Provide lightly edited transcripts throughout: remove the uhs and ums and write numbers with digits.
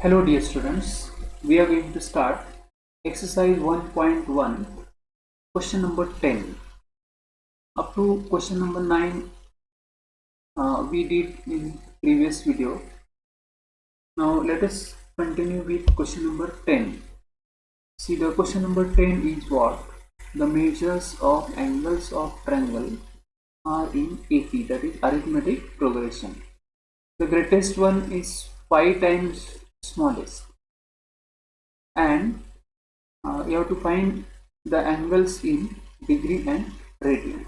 Hello dear students, we are going to start exercise 1.1 question number 10. Up to question number 9 we did in previous video. Now let us continue with question number 10. See, the question number 10 is what? The measures of angles of triangle are in AP, that is arithmetic progression. The greatest one is 5 times smallest, and you have to find the angles in degree and radian.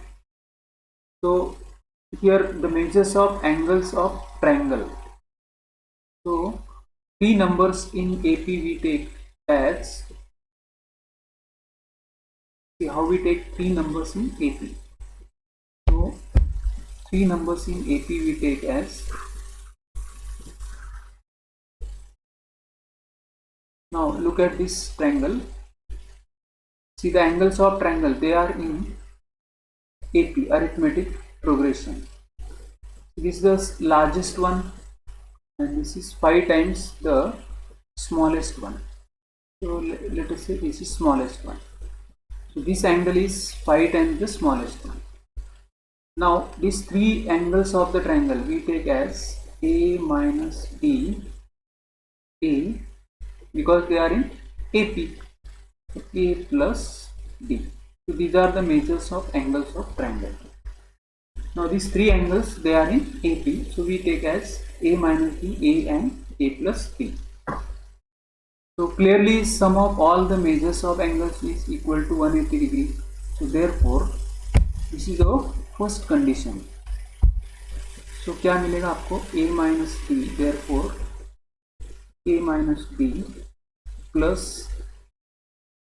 So here the measures of angles of triangle. So three numbers in AP we take as, see how we take three numbers in AP. So three numbers in AP we take as, now look at this triangle. See the angles of triangle, they are in AP, arithmetic progression. This is the largest one and this is 5 times the smallest one. So let us say this is smallest one. So this angle is 5 times the smallest one. Now these three angles of the triangle we take as A minus D, A, because they are in AP, A plus D. So these are the measures of angles of triangle. Now these three angles, they are in AP, so we take as A minus D, A and A plus D. So clearly sum of all the measures of angles is equal to 180 degree. So therefore this is our first condition. So क्या मिलेगा आपको? A minus D, therefore A minus D plus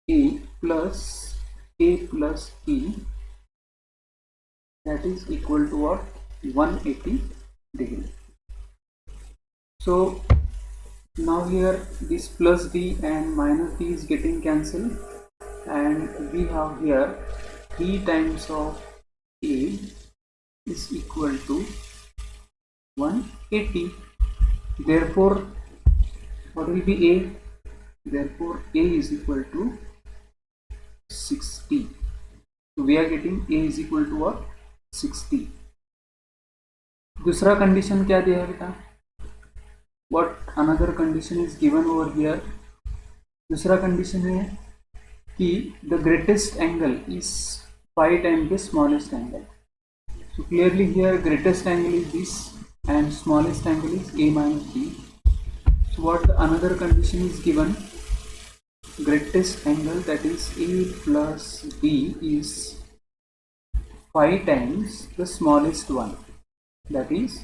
A plus A plus E, that is equal to what? 180 degree. So now here this plus D and minus D is getting cancelled, and we have here 3 times of A is equal to 180. Therefore what will be A? Therefore A is equal to 60. So we are getting A is equal to what? 60. दूसरा condition क्या दिया है बेटा? What another condition is given over here? दूसरा condition है कि the greatest angle is 5 times the smallest angle. So clearly here greatest angle is this and smallest angle is A minus D. So what another condition is given? Greatest angle, that is A plus D, is 5 times the smallest one, that is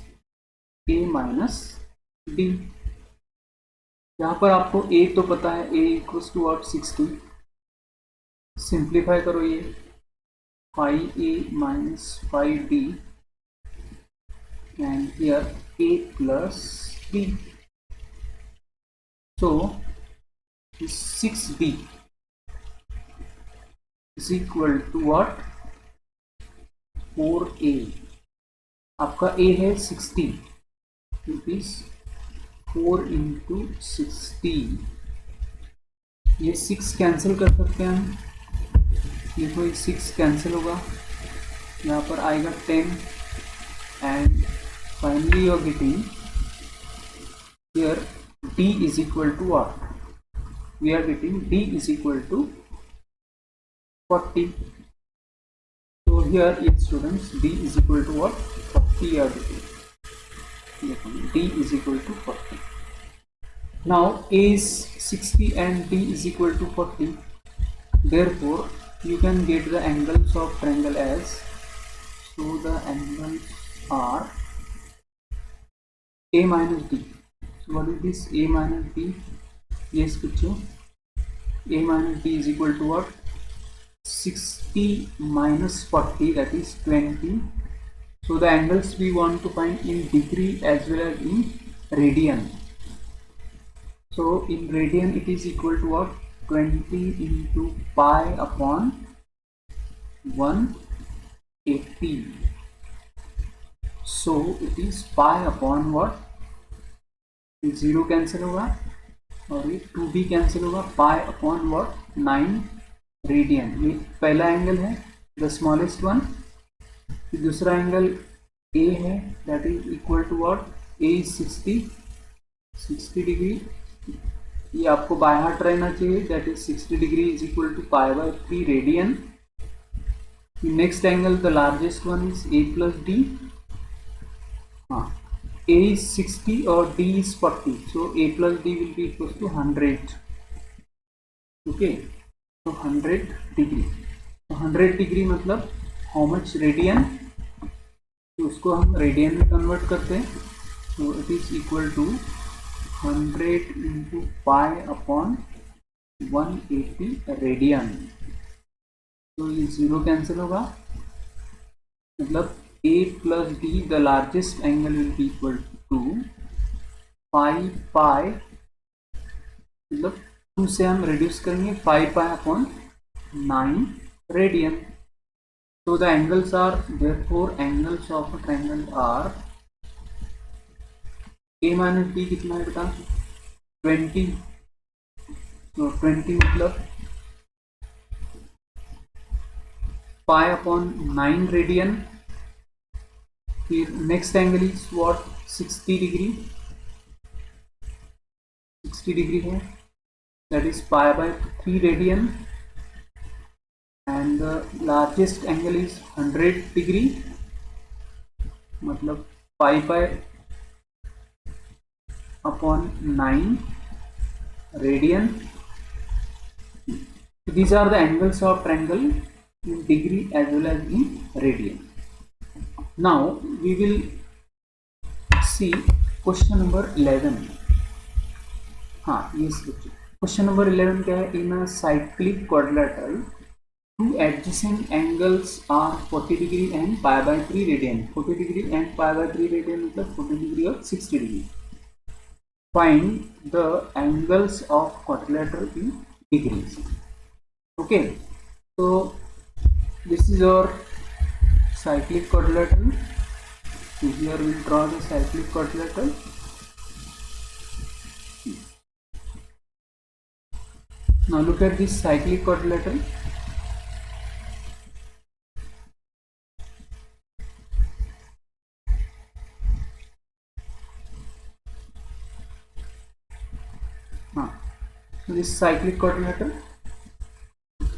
A minus D. यहाँ पर आपको A तो पता है, A equals to what? 60. Simplify करो ये, 5A minus 5D and here A plus D. So 6D is equal to what? 4A. आपका A है 60, it is 4 into 60. ये 6 कैंसिल कर सकते हैं हम, देखो ये 6 कैंसिल होगा, यहाँ पर आएगा 10 and finally you are getting here D is equal to what? We are getting D is equal to 40. So here, yes students, D is equal to what? 40 are getting. D is equal to 40. Now A is 60 and D is equal to 40. Therefore you can get the angles of triangle as, so the angles are A minus D. So what is this? A minus D? Yes bachcho, A minus D is equal to what? 60 minus 40, that is 20. So the angles we want to find in degree as well as in radian. So in radian it is equal to what? 20 into pi upon 180. So it is pi upon what? 0 cancel होगा, और ये 2b cancel होगा, pi upon what 9 radian. ये पहला angle है the smallest one. दूसरा angle a है that is equal to what a is 60 degree. ये आपको बाय हार्ट रहना चाहिए, that is 60 degree is equal to pi by 3 radian. Next angle the largest one is a plus d. हाँ, a is 60 और d is 40, so a plus d will be equals to 100. okay, so 100 degree. तो 100 degree मतलब how much radian, तो उसको हम radian में convert करते हैं। तो it is equal to 100 into pi upon 180 radian. तो ये जीरो कैंसिल होगा, मतलब a plus d the largest angle will be equal to पाई, मतलब 2 से हम रिड्यूस करेंगे, 5 पाई upon 9 radian. So the angles are, therefore angles of a triangle are a minus d कितना है बेटा 20। तो 20 मतलब पाई अपॉन 9 रेडियन। फिर next angle is what 60 degree, 60 degree है that is pi by 3 radian. And the largest angle is 100 degree, मतलब pi by upon 9 radian. These are the angles of triangle in degree as well as in radian. Now we will see question number 11. हाँ, ये सोचिए question number 11 क्या है। In a cyclic quadrilateral two adjacent angles are 40 degree and pi by 3 radian. 40 degree and pi by 3 radian मतलब 40 degree और 60 degree. Find the angles of quadrilateral in degrees. Okay, so this is our cyclic quadrilateral. So here we will draw the cyclic quadrilateral. Now look at this cyclic quadrilateral. So this cyclic quadrilateral,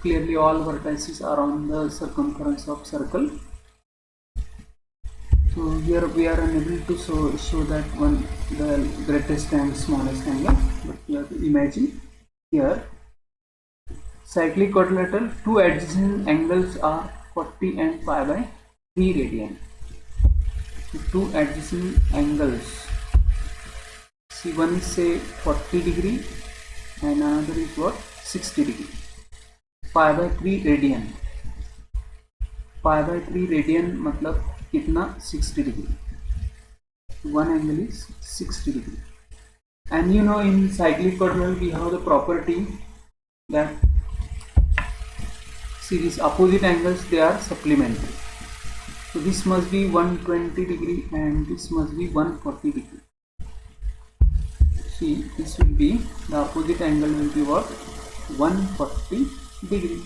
clearly all vertices are on the circumference of circle. So here we are unable to show that one the greatest and smallest angle, but you have to imagine here cyclic quadrilateral, two adjacent angles are 40 and pi by 3 radian. So two adjacent angles, see one is say 40 degree and another is what 60 degree. pi by 3 radian, pi by 3 radian मतलब कितना 60 degree. one angle is 60 degree. And you know in cyclic quadrilateral we have the property that see these opposite angles they are supplementary. So this must be 120 degree and this must be 140 degree. See, this will be the opposite angle will be what 140 degree.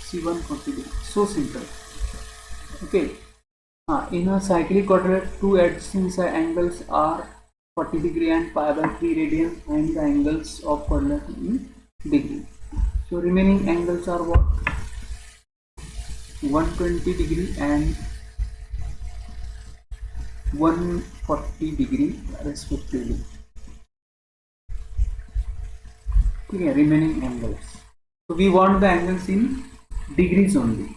See 140 degree, so simple. Okay, in a cyclic quadrilateral two adjacent angles are 40 degree and pi by 3 radian and the angles of quadrilateral in degree. So remaining angles are what 120 degree and 140 degree respectively. Okay, remaining angles. So we want the angles in degrees only.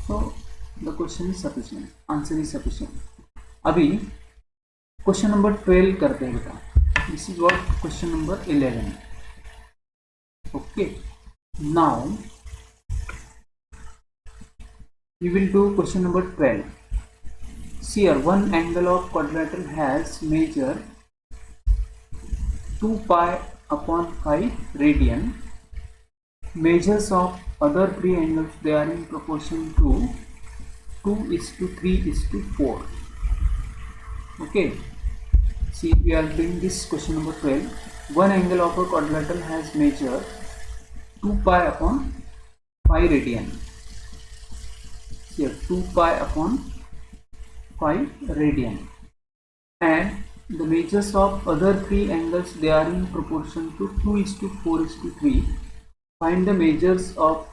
So the question is sufficient, answer is sufficient. अभी question number 12 करते हैं बेटा। This is what question number 11. Okay, now we will do question number 12. See here, one angle of quadrilateral has measure 2 pi upon 5 radian. Measures of other three angles, they are in proportion to 2:3:4. Okay, see we are doing this question number 12. one angle of a quadrilateral has measured 2 pi upon 5 radian. Here 2 pi upon 5 radian, and the measures of other three angles, they are in proportion to 2:4:3. Find the measures of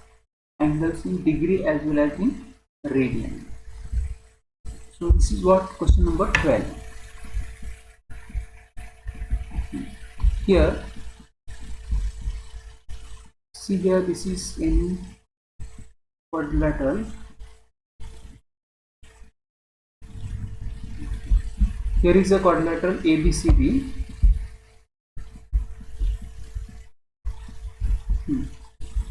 angles in degree as well as in radian. So this is what question number 12. Here, see here, this is any quadrilateral. Here is a quadrilateral ABCD.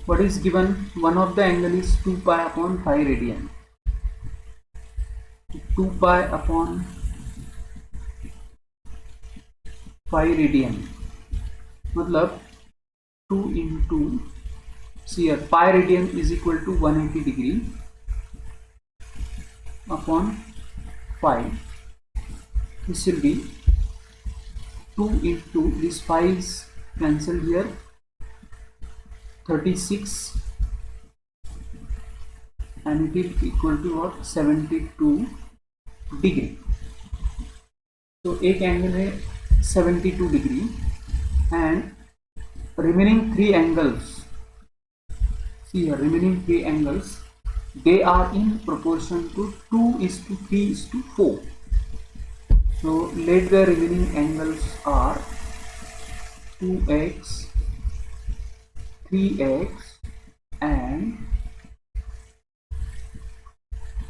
What is given? One of the angle is 2 pi upon 5 radian. 2 pi upon 5 radian मतलब 2 into, see here, pi radian is equal to 180 degree upon 5. This will be 2 into, this 5 is cancelled here, 36, and it will equal to what? 72 degree. तो एक angle है 72 degree, and remaining three angles, see here, remaining three angles, they are in proportion to 2:3:4. So let the remaining angles are 2x, 3x and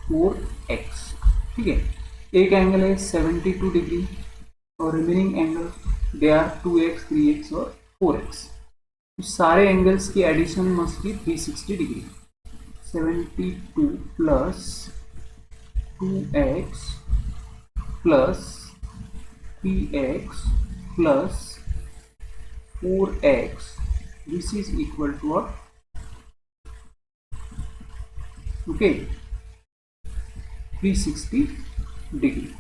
4x. ठीक है, एक angle है 72 degree और remaining angle they are 2x, 3x और 4x. तो सारे angles की addition must be 360 degree. 72 plus 2x plus 3x plus 4x, this is equal to what? Okay, 360 degree.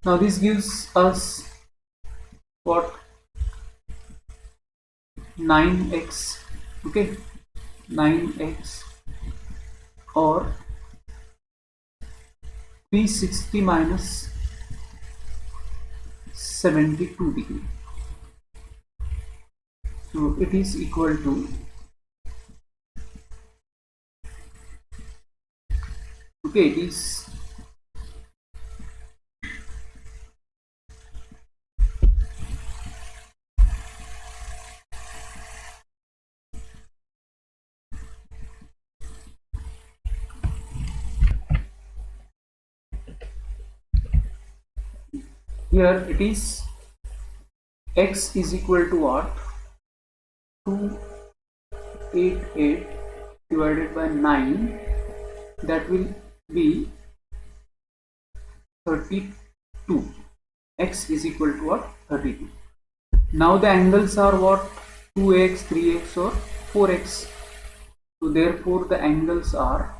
Now this gives us what? 9x. Okay, 9x or 360 minus 72 degree. So it is equal to, okay, it is here, it is x is equal to what? 288 divided by 9, that will be 32. X is equal to what? 32. Now the angles are what? 2x, 3x or 4x. So therefore the angles are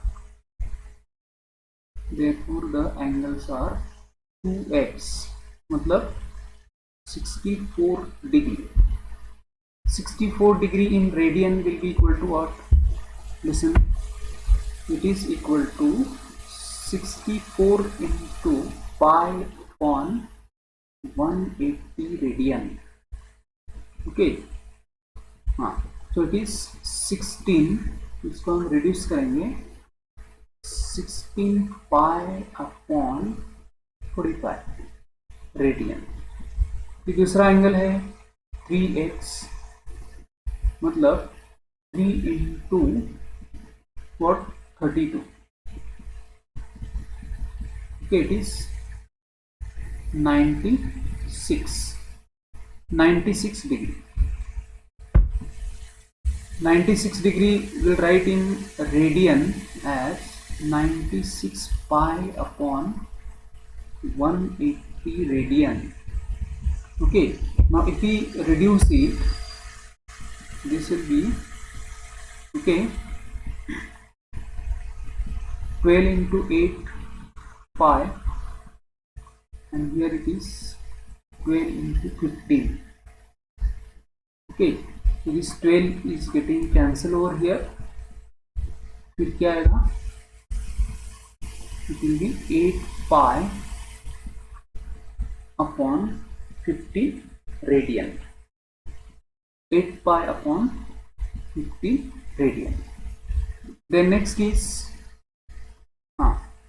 2x, मतलब 64 degree. 64 degree in radian will be equal to what? Listen, it is equal to 64 into pi upon 180 radian. Okay, हाँ, so it is 16, इसको हम reduce करेंगे, 16 pi upon 45 radian. फिर दूसरा angle है 3x, मतलब 3 into what? 32. Okay, it is 96 degree. 96 degree will write in radian as 96 pi upon 180 radian. Okay, now if we reduce it, this will be, okay, 12 into 8 pi, and here it is 12 into 15. Okay, so this 12 is getting cancelled over here. फिर क्या आएगा? It will be 8 pi upon 50 radian. 8 pi upon 50 radian. Then next is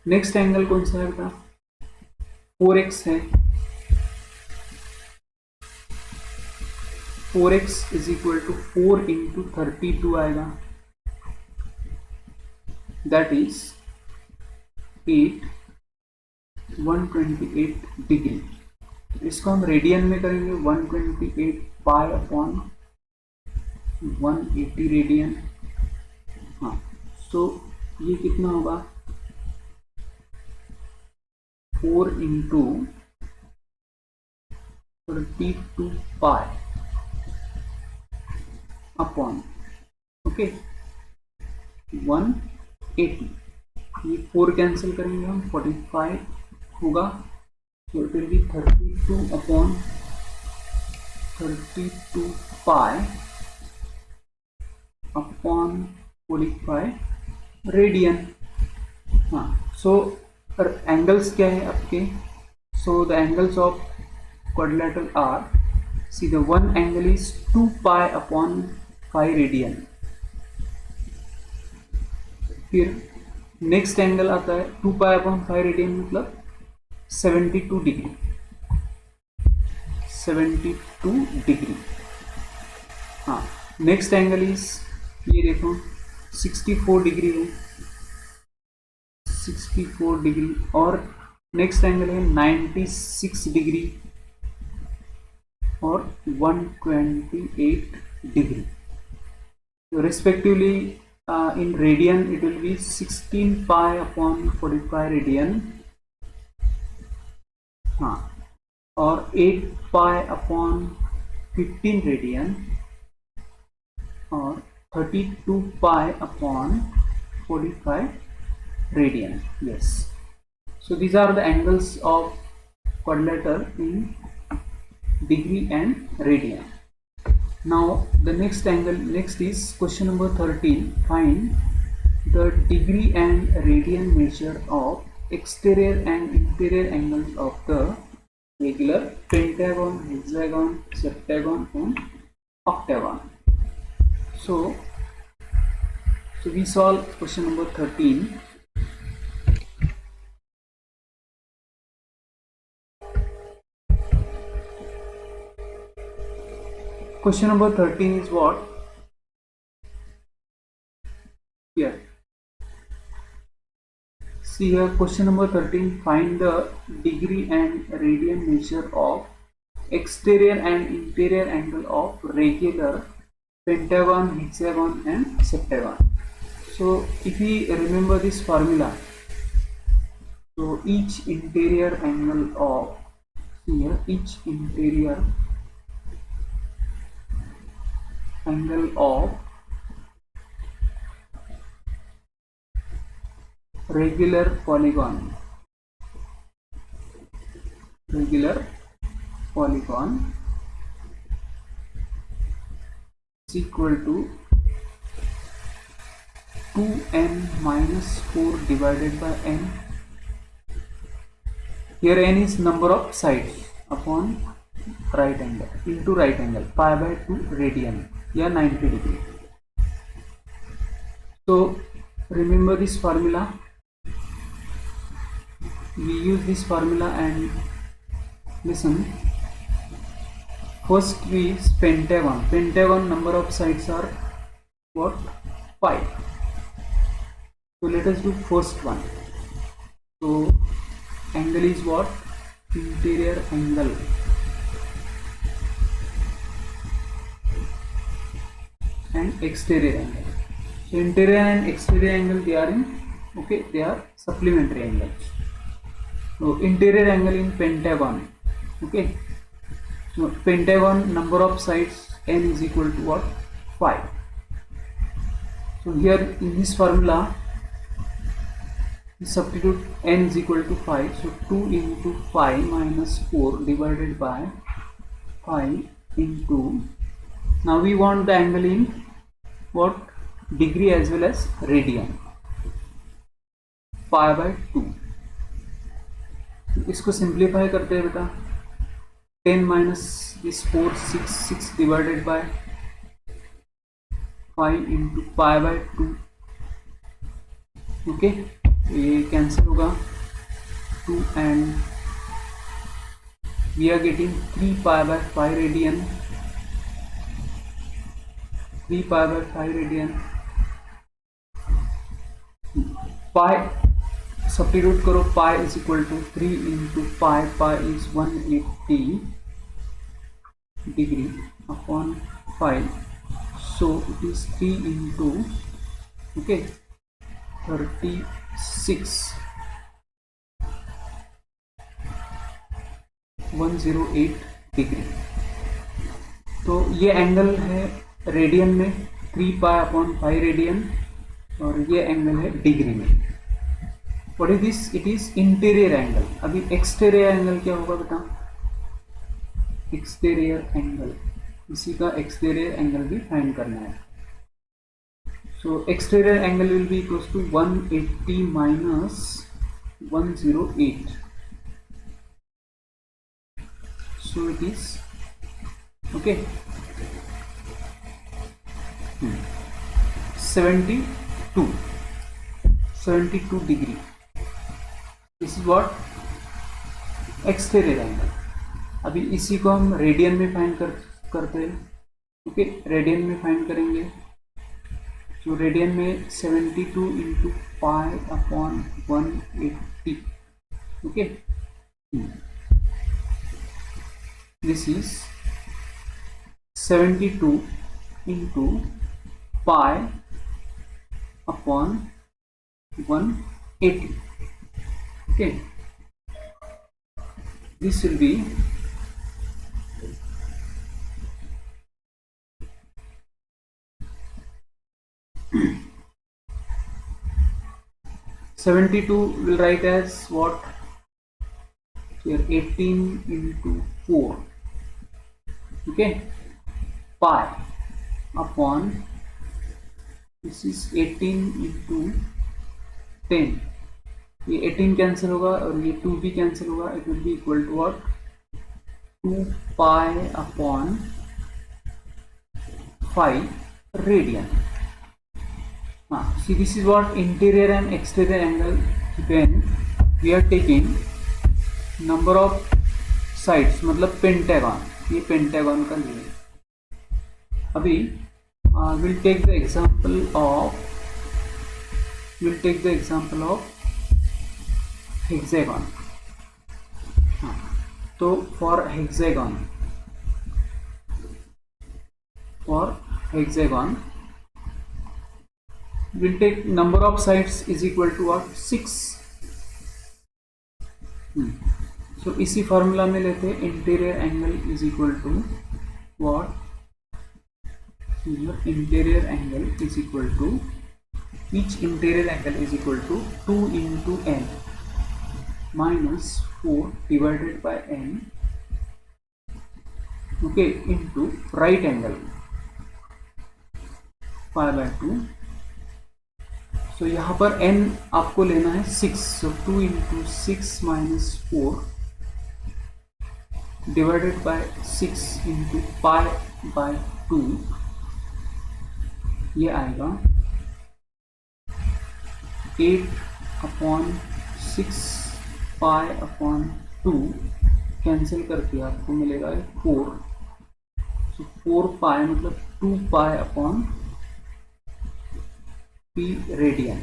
next angle कौन सा है बेटा? 4x है. 4x is equal to 4 into 32 आएगा. That is 8 128 degree. इसको हम रेडियन में करेंगे. 128 पाई अपॉन 180 रेडियन. हाँ, सो ये कितना होगा? 4 इंटू 32 पाई अपॉन 180. ये 4 कैंसिल करेंगे हम. 45 होगा. तो फिर भी 32 अपॉन 32 पाई अपॉन 45 रेडियन. हाँ, सो एंगल्स क्या है आपके? So the angles of quadrilateral are, see the one angle is 2 pi upon 5 radian. फिर नेक्स्ट एंगल आता है 2 पाई अपॉन 5 रेडियन मतलब 72 डिग्री. 72 डिग्री. हाँ, नेक्स्ट एंगल इज, ये देखो 64 डिग्री है. 64 डिग्री. और नेक्स्ट एंगल है 96 डिग्री और 128 डिग्री. तो respectively in radian it will be 16 pi upon 45 radian. हाँ, और 8 pi upon 15 रेडियन और 32 pi upon 45 radian. Yes, so these are the angles of quadrilateral in degree and radian. Now the next angle, next is question number 13. Find the degree and radian measure of exterior and interior angles of the regular pentagon, hexagon, septagon and octagon. So we solve question number 13. Question number 13 is what? Here. See here, question number 13. Find the degree and radian measure of exterior and interior angle of regular pentagon, hexagon and septagon. So if we remember this formula, so each interior angle of, here each interior angle of regular polygon is equal to 2n minus 4 divided by n. Here n is number of sides upon right angle into right angle, pi by 2 radian या 90 degree. So remember this formula. We use this formula and listen. First we is pentagon. Pentagon number of sides are what? 5. So let us do first one. So angle is what? Interior angle. And exterior angle. So interior and exterior angle, they are in, okay, they are supplementary angles. So interior angle in pentagon, okay. So pentagon number of sides n is equal to what? 5. So here in this formula substitute n is equal to 5, so 2 into 5 minus 4 divided by 5 into, now we want the angle in what, degree as well as radian, pi by 2. इसको simplify करते हैं बेटा, 10 minus this 4 6 divided by 5 into pi by 2. Okay, ये cancel होगा 2 and we are getting 3 pi by 5 radian, 3 pi by 5 radian. Pi substitute करो, pi is equal to 3 into pi, pi is 180 degree upon 5, so it is 3 into, okay, 36 108 degree. तो ये angle है radian में 3 pi upon 5 radian, और ये angle है degree में. What is this? It is interior angle. अभी एक्सटीरियर एंगल क्या होगा बेटा? एक्सटीरियर एंगल, इसी का एक्सटीरियर एंगल भी फाइंड करना है. So exterior angle will be equals to 180 minus 108. So it is okay 72 degree. This is what exterior angle. अभी इसी को हम रेडियन में फाइंड करते हैं. ओके, रेडियन में फाइंड करेंगे. तो रेडियन में 72 into pi upon 180. Okay, this is 72 into pi upon 180. Okay, this will B 72 will write as what here, 18 into 4. Okay, pi upon, this is 18 into 10. ये 18 cancel होगा और ये 2 भी कैंसिल होगा. It will be equal to what, 2 pi upon 5 radian. See, this is what interior and exterior angle when we are taking number of sides, मतलब pentagon. ये pentagon का लिए. अभी we'll take the example of hexagon. तो for hexagon we'll take number of sides is equal to what, 6. So इसी formula में लेते हैं. Interior angle is equal to what, interior angle is equal to, each interior angle is equal to 2 into n minus 4 divided by n, okay, into right angle pi by 2. तो यहाँ पर n आपको लेना है 6. सो 2 into 6 minus 4 divided by 6 into pi by 2, ये आएगा 8 upon 6 pi upon 2. Cancel करके आपको मिलेगा 4. सो 4 पाई मतलब 2 पाई अपॉन पी रेडियन,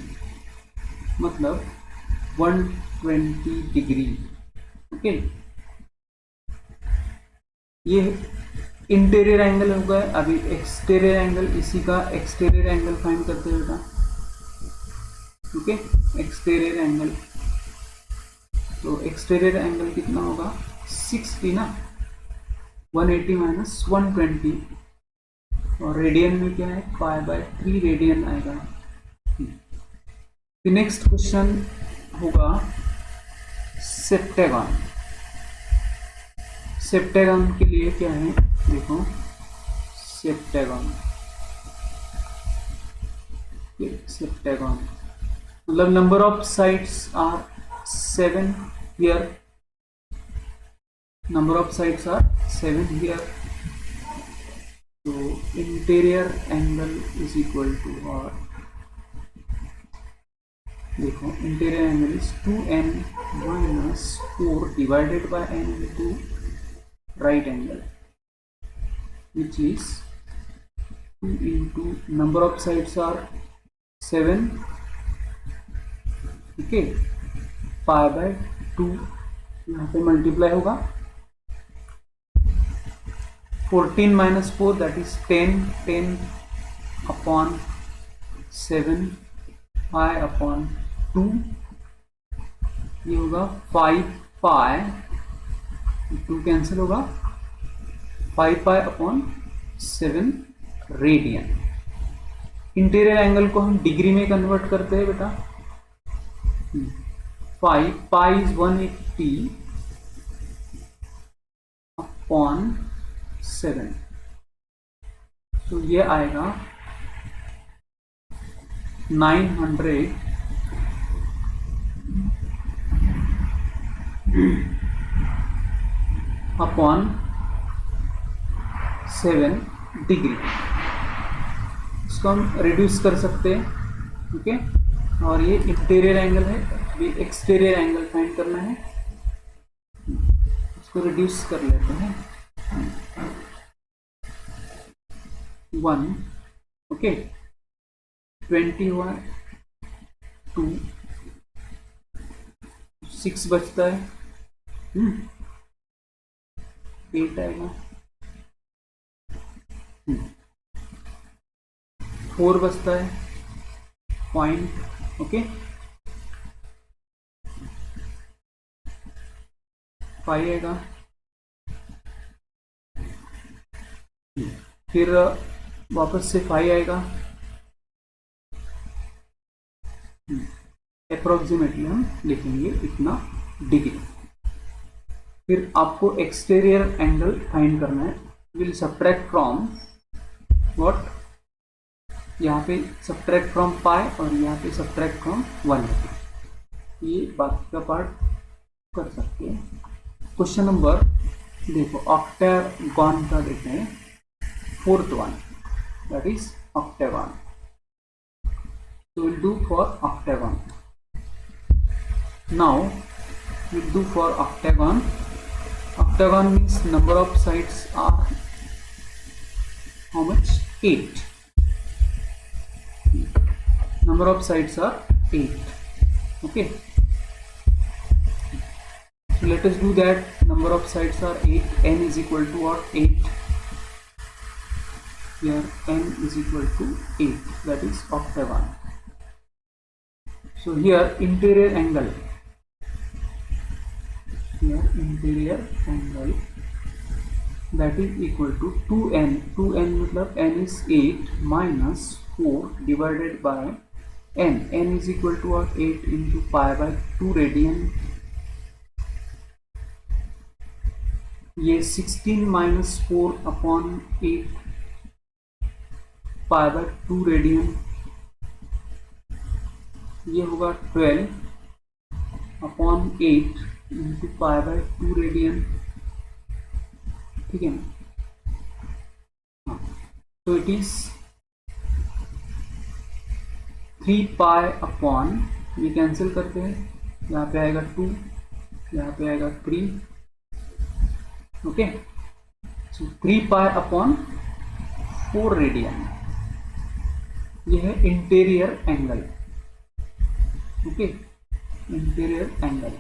मतलब 120 डिग्री. ओके, ये इंटीरियर एंगल हो गया. अभी एक्सटीरियर एंगल, इसी का एक्सटीरियर एंगल फाइंड करते हैं बेटा. ओके, एक्सटीरियर एंगल, तो एक्सटीरियर एंगल कितना होगा, 60 ना, 180 माइनस 120, और रेडियन में क्या है, पाई बाय 3 रेडियन आएगा. The next question होगा सेप्टेगन। सेप्टेगन के लिए क्या है, देखो सेप्टेगन, सेप्टेगन मतलब number of sides are 7 here, number of sides are 7 here, so interior angle is equal to, और देखो interior angle is 2n minus 4 divided by n into right angle, which is 2 into number of sides are 7, okay, pi by 2, यहाँ पे multiply होगा 14 minus 4 that is 10, 10 upon 7 pi upon 2, ये होगा 5 pi, 2 cancel होगा, 5 pi upon 7 radian. Interior angle को हम degree में convert करते हैं बेटा, 5 pi is 180 upon 7, तो ये आएगा 900 अपॉन 7 डिग्री। इसको हम रिड्यूस कर सकते हैं, ओके, और ये इंटीरियर एंगल है, ये एक्सटीरियर एंगल फाइंड करना है, इसको रिड्यूस कर लेते हैं 1, ओके, 21 2 6 बचता है, 8 आएगा, 4 बचता है पॉइंट, ओके, 5 आएगा, फिर वापस से 5 आएगा, अप्रोक्सीमेटली हम लिखेंगे इतना डिग्री। फिर आपको एक्सटीरियर एंगल फाइंड करना है, विल सब्ट्रैक्ट फ्रॉम व्हाट, यहाँ पे सब्ट्रैक्ट फ्रॉम पाई और यहाँ पे सब्ट्रैक्ट फ्रॉम 1, ये बाकी का पार्ट कर सकते हैं। क्वेश्चन नंबर देखो ऑक्टागॉन का देखते हैं, 4th one, that is octagon, so we'll do for octagon. Now we'll do for octagon. Octagon means number of sides are how much, 8, number of sides are 8, okay, so let us do that. Number of sides are 8, n is equal to what, 8, here n is equal to 8, that is octagon. So here interior angle, here interior angle that is equal to 2n, 2n मतलब n is 8 minus 4 divided by n, n is equal to what, 8 into pi by 2 radian, ये 16 minus 4 upon 8 pi by 2 radian, ये होगा 12 upon 8 into pi by 2 radian, ठीक है ना, तो it is 3 pi upon, ये cancel करते हैं, यहाँ पे आएगा 2, यहाँ पे आएगा 3, okay, so 3 pi upon 4 radian, यह है interior angle, okay, interior angle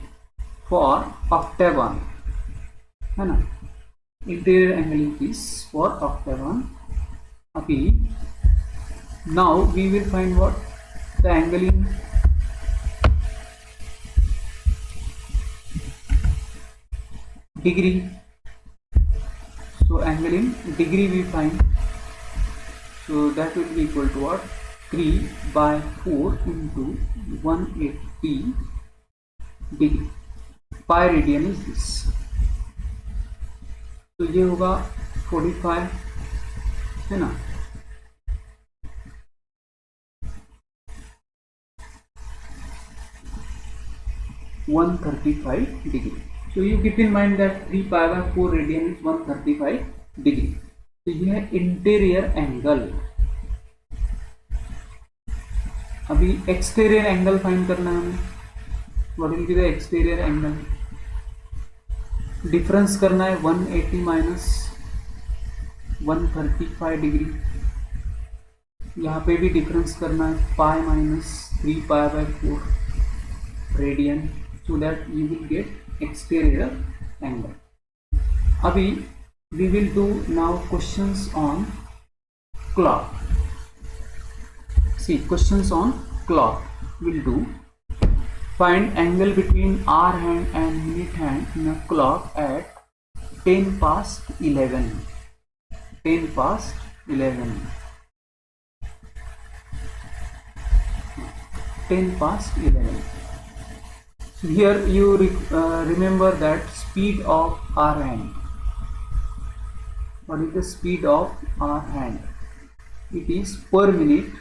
for octagon, है ना, interior angle is for octagon. अभी now we will find what the angle in degree, so angle in degree we find, so that will be equal to what, 3 by 4 into 180 degree, pi radian is this. तो ये होगा 45 है ना, one 135 degree. So you keep in mind that 3 pi by 4 radian is 135 degree. तो यह है interior angle. अभी exterior angle find करना है हमें। What will be the exterior angle? Difference करना है 180 माइनस 135 डिग्री। यहाँ पे भी डिफरेंस करना है pi minus 3 pi bye 4 radian, so that you will get exterior angle. अभी we will do now questions on clock. See, questions on clock will do. Find angle between hour hand and minute hand in a clock at 10 past 11. 10 past 11. 10 past 11. Here you remember that speed of our hand. What is the speed of our hand? It is per minute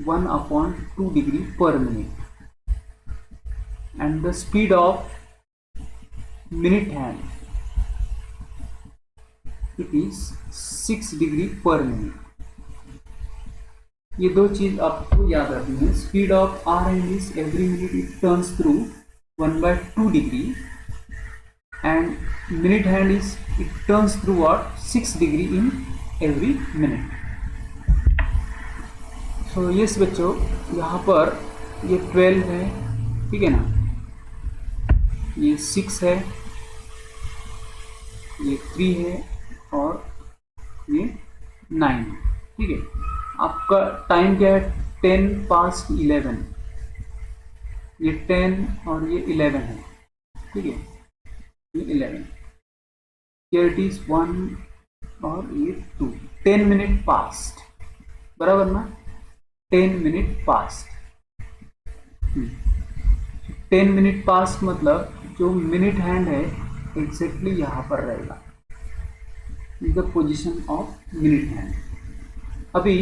1/2 degree per minute, and the speed of minute hand, it is 6 degree per minute. ये दो चीज आपको याद रखनी है। Speed of R hand is every minute it turns through 1/2 degree, and minute hand is it turns through what 6 degree in every minute. So yes बच्चों, यहाँ पर ये 12 है, ठीक है ना, ये 6 है, ये 3 है और ये 9 है, ठीक है। आपका टाइम क्या है? 10 past 11। ये 10 और ये 11 है, ठीक है, ये 11। Here it is 1 और ये 2। 10 मिनट पास्ट, बराबर ना? 10 मिनट पास्ट। 10 मिनट पास्ट मतलब जो मिनट हैंड है एग्जैक्टली यहाँ पर रहेगा, is the position of minute hand. अभी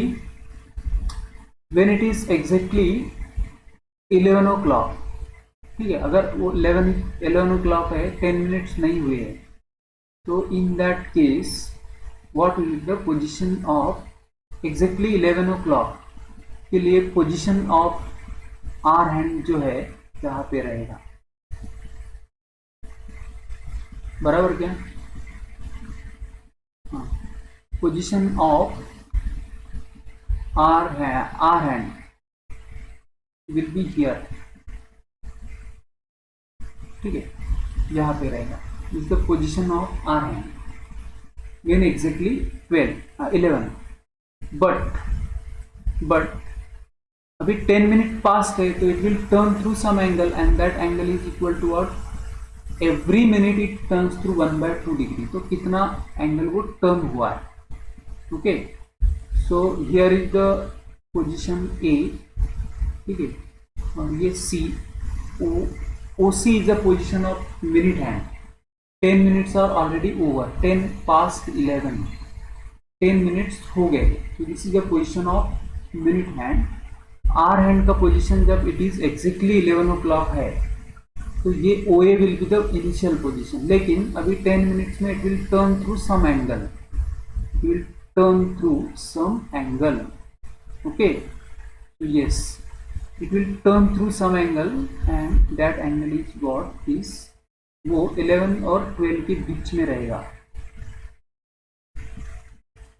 when it is exactly 11 o'clock, ठीक है, अगर वो 11 o'clock है, 10 मिनट्स नहीं हुए हैं, तो in that case what will be the position of exactly 11 o'clock के लिए पोजिशन ऑफ आर हैंड जो है यहाँ पे रहेगा, बराबर क्या? हाँ, position of our hand will be here, ठीक है, यहाँ पे रहेगा। Is the position of R hand when exactly 11। But अभी 10 मिनट पास्ट है, तो it will turn through some angle, and that angle is equal to what? Every minute it turns through 1/2 degree. तो कितना एंगल वो turn हुआ है, okay. So here is the position A, ठीक है, और ये C, OC is the position of minute hand. 10 minutes are already over, 10 past 11, 10 minutes हो गए। So this is the position of minute hand. R hand का position जब it is exactly 11 o'clock है, तो ये OA will be the initial position, लेकिन अभी 10 minutes में it will turn through some angle, it will turn through some angle, okay। So yes, it will turn through some angle, and that angle is what is, वो 11 और 12 के बीच में रहेगा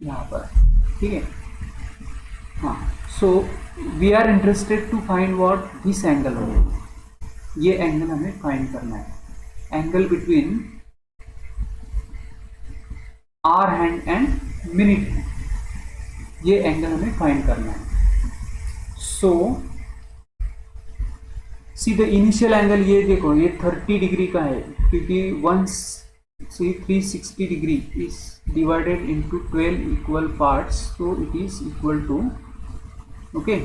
यहाँ पर, ठीक है। हाँ, so we are interested to find what this angle होगा, ये एंगल हमें फाइंड करना है। Angle between R hand and minute है, ये एंगल हमें फाइंड करना है। So see the initial angle, ये देखो, ये 30 डिग्री का है, क्योंकि 360 degree is divided into 12 equal parts, so it is equal to, okay,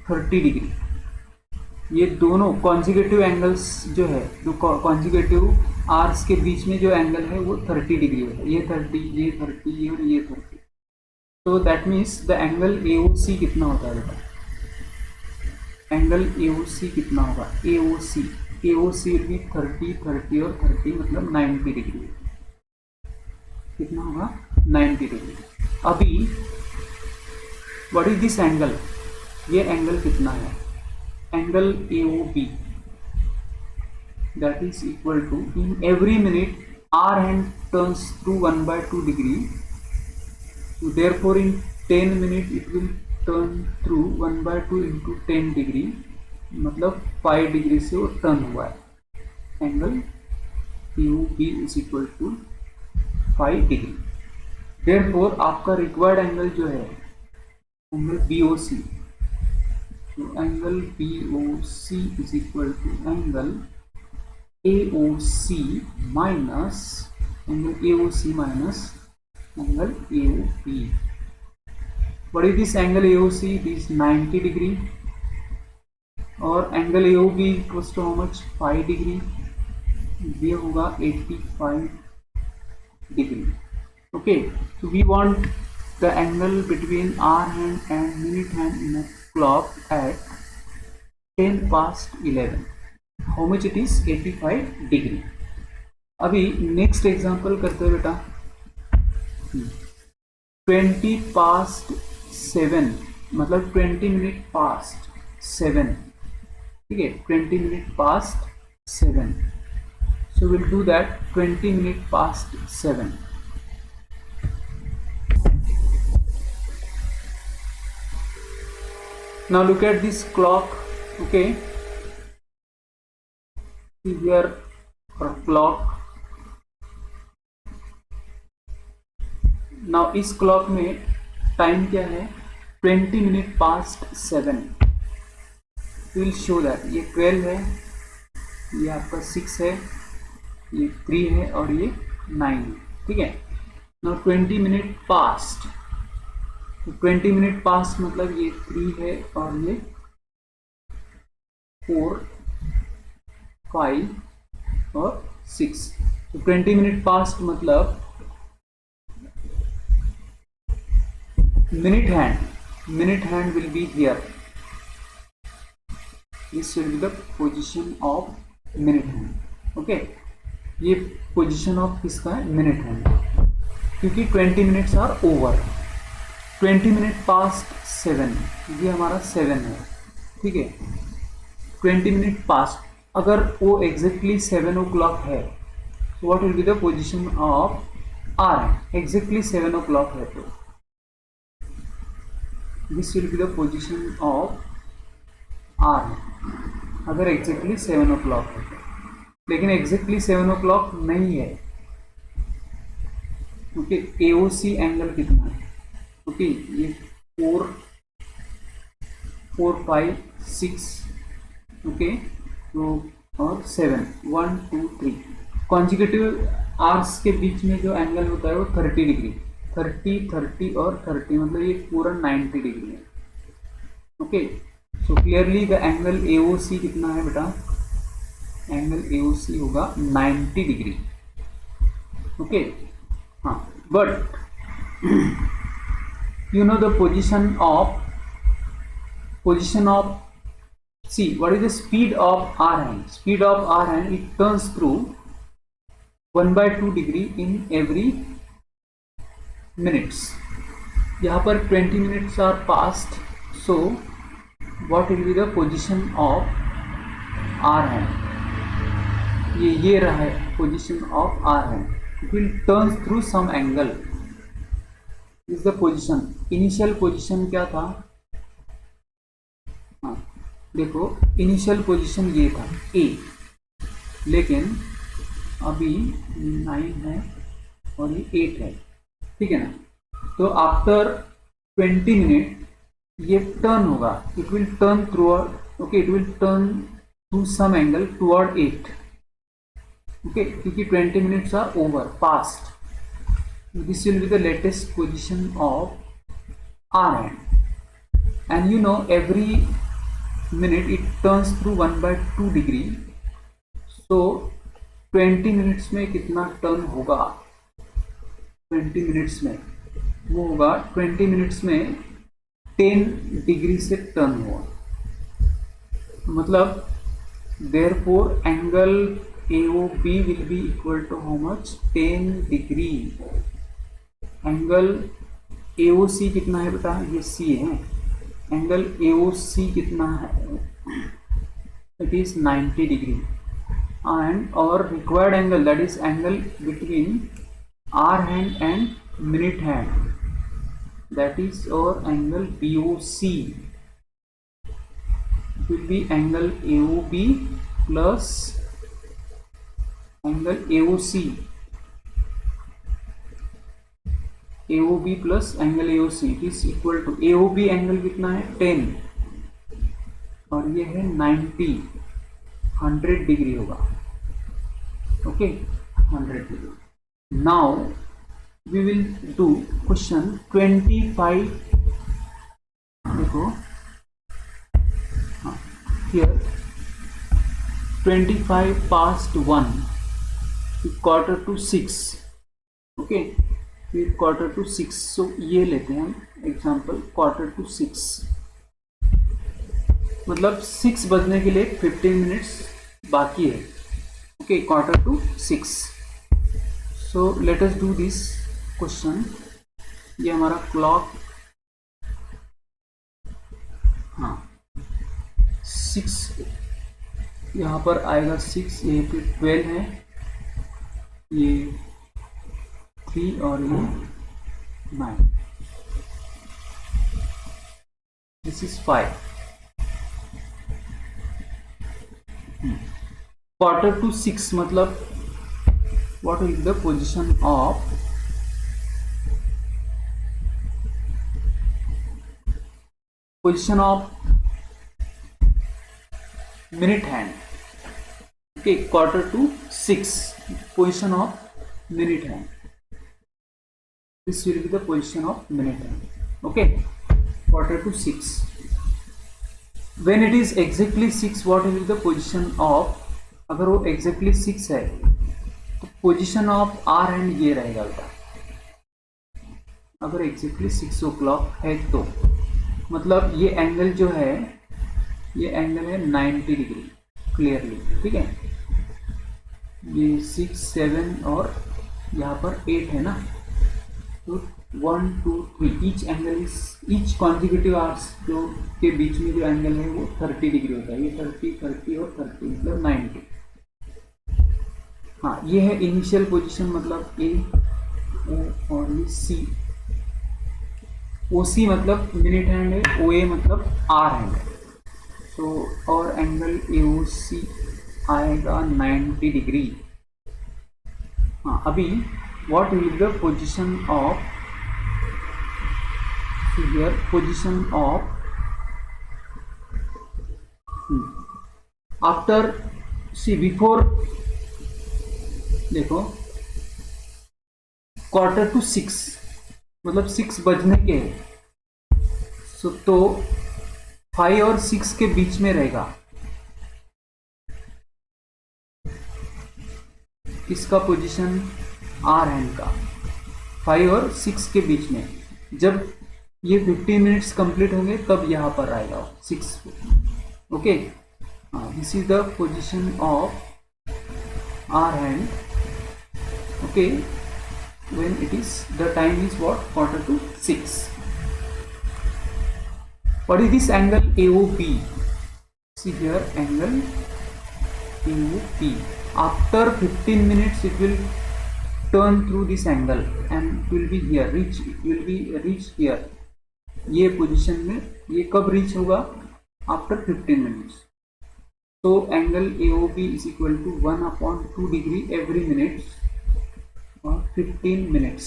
30 degree. ये दोनों कॉन्जिगेटिव एंगल्स जो है, जो कॉन्जिगेटिव आर्स के बीच में जो एंगल है वो 30 डिग्री होता है। ये 30, ये 30 और ये 30। तो that means the angle AOC कितना होता है बेटा? एंगल AOC कितना होगा? AOC विल बी 30, 30 और 30 मतलब 90 डिग्री। कितना होगा? 90 डिग्री। अभी व्हाट इज दिस एंगल? ये एंगल कितना है? Angle AOB that is equal to, in every minute R hand turns through 1/2 degree, so therefore in 10 minutes it will turn through 1/2 into 10 degree, मतलब 5 degree से वो turn हुआ है। Angle AOB is equal to 5 degree. therefore आपका required angle जो है angle BOC, तो angle BOC is equal to angle AOC minus angle AOB. What is this angle AOC? It is 90 degree. और angle AOB equals to how much? 5 degree. ये होगा 85 degree. Okay, so we want the angle between hour hand and minute hand in a clock at 10 past 11. How much it is? 85 degree. अभी next example करते हैं बेटा। 20 past 7 मतलब 20 minute past 7, ठीक है? 20 minute past 7। So will do that. 20 minute past 7, now look at this clock. Okay, here our clock. now इस clock में time क्या है? 20 minute past 7। Will show that ये 12 है, ये आपका 6 है, ये 3 है और ये 9 है, ठीक है? now 20 मिनट पास्ट, तो 20 मिनट पास्ट मतलब ये 3 है और ये 4, 5 और 6। तो 20 मिनट पास्ट मतलब minute hand will be here. This will be the position of minute hand. Okay, ये पोजीशन ऑफ किसका है? मिनट हैंड, क्योंकि 20 minutes are over. 20 minute past 7, ये हमारा 7 है, ठीक है? 20 मिनट पास्ट, अगर वो एग्जैक्टली 7 o'clock है तो what will be the position of R? Exactly 7 o'clock है तो this will be the position of R, अगर एग्जैक्टली 7 o'clock है। लेकिन एग्जैक्टली 7 o'clock नहीं है। ओके, AOC एंगल कितना है? ओके, ये 4, 5, 6, ओके, तो और 7, 1, 2, 3 कॉन्जिक्यूटिव आर्स के बीच में जो एंगल होता है वो 30 डिग्री। 30, 30 और 30 मतलब ये पूरा 90 डिग्री है। Okay, so clearly the angle AOC कितना है बेटा? एंगल AOC होगा 90 डिग्री। ओके, हाँ, but you know the position of see what is the speed of R hand? Speed of R hand, it turns through 1/2 degree in every minutes. यहाँ पर 20 minutes are passed, so what will be the position of R hand? ये रहा है position of R hand. It will turn through some angle. This is the position. Initial position क्या था? हाँ, देखो initial position ये था A, लेकिन अभी 9 है और ये 8 है, ठीक है ना? तो आफ्टर 20 मिनट ये टर्न होगा, it will turn throughout, okay, it will turn through some angle toward 8, okay, क्योंकि 20 minutes are over past. This will be the latest position of R hand, and you know every minute it turns through 1/2 degree. So 20 minutes में कितना turn होगा? 20 minutes में वो होगा 20 minutes में 10 degree से turn हुआ। मतलब therefore angle AOB will be equal to how much? 10 degree. Angle AOC कितना है बेटा? ये C है। एंगल AOC कितना है? It is 90 degree. And our required angle, that is angle between R hand and minute hand, that is our angle BOC. Will be angle AOB plus angle AOC. AOB plus angle AOC it is equal to AOB angle कितना है? 10 और ये है 90, 100 degree होगा। Okay 100 degree. Now we will do question 25। देखो here 25 past 1 quarter to 6। Okay फिर quarter to 6। So ये लेते हैं हम एग्जांपल quarter to 6, मतलब 6 बजने के लिए 15 मिनट्स बाकी है। Okay quarter to 6। So let us do this question. ये हमारा क्लॉक, हाँ 6 यहाँ पर आएगा 6, ये पे 12 है, ये 3 और ये 9, दिस इज 5। क्वार्टर टू 6 मतलब what is the position of minute hand. Okay, quarter to 6 position of minute hand. This will be the position of minute hand. Okay, quarter to 6. When it is exactly 6, what will be the position of? अगर वो exactly 6 है तो position of R hand ये रहेगा बेटा। अगर exactly 6 o'clock है तो मतलब ये एंगल जो है, ये एंगल है 90 डिग्री क्लियरली। ठीक है, ये 6, 7 और यहाँ पर 8 है ना, तो 1, 2, 3 each angle is, each consecutive arcs जो के बीच में जो एंगल है वो 30 डिग्री होता है। ये 30, 30 और 30 मतलब 90। हाँ ये है इनिशियल पोजीशन, मतलब ए, ओ और ये सी। OC मतलब मिनट हैंड है, OA मतलब आर हैंड है। तो और एंगल AOC आएगा 90 डिग्री। हाँ अभी what will be the position of, here position of after, see before, देखो क्वार्टर टू 6 मतलब 6 बजने के हैं। सो तो 5 और 6 के बीच में रहेगा। इसका पोजीशन आर हैंड का 5 और 6 के बीच में। जब ये 15 मिनट्स कंप्लीट होंगे तब यहाँ पर आएगा 6। Okay, this is the position of R hand. Okay, when it is the time is what? Quarter to 6. What is this angle AOB? See here angle AOB. After 15 minutes it will turn through this angle and it will be here, reach, it will be reach here, ये position में। ये कब reach होगा? After 15 minutes. तो angle AOB is equal to 1/2 degree every minute और 15 minutes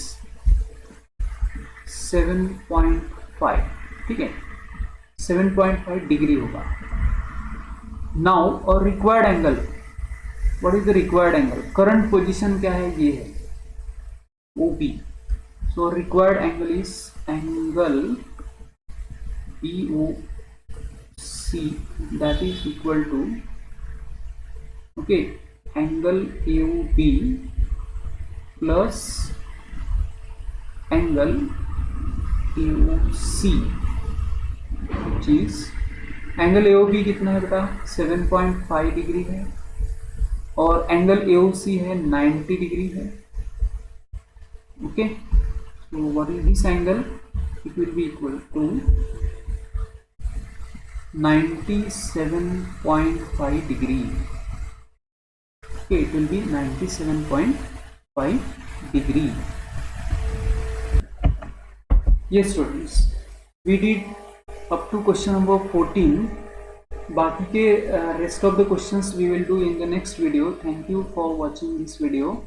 7.5। ठीक है, 7.5 degree होगा। नाउ और required angle, what is the required angle? Current position क्या है? ये है OB। So required angle is angle BOC AOC, that is equal to, okay, angle AOB plus angle AOC, which is angle AOB कितना है बेटा 7.5 degree है और angle AOC है 90 डिग्री है. Okay, so what is this angle? It will be equal to 97.5 degree. Okay, it will be 97.5 degree. Yes students, we did up to question number 14. बाकी के rest of the questions we will do in the next video. Thank you for watching this video.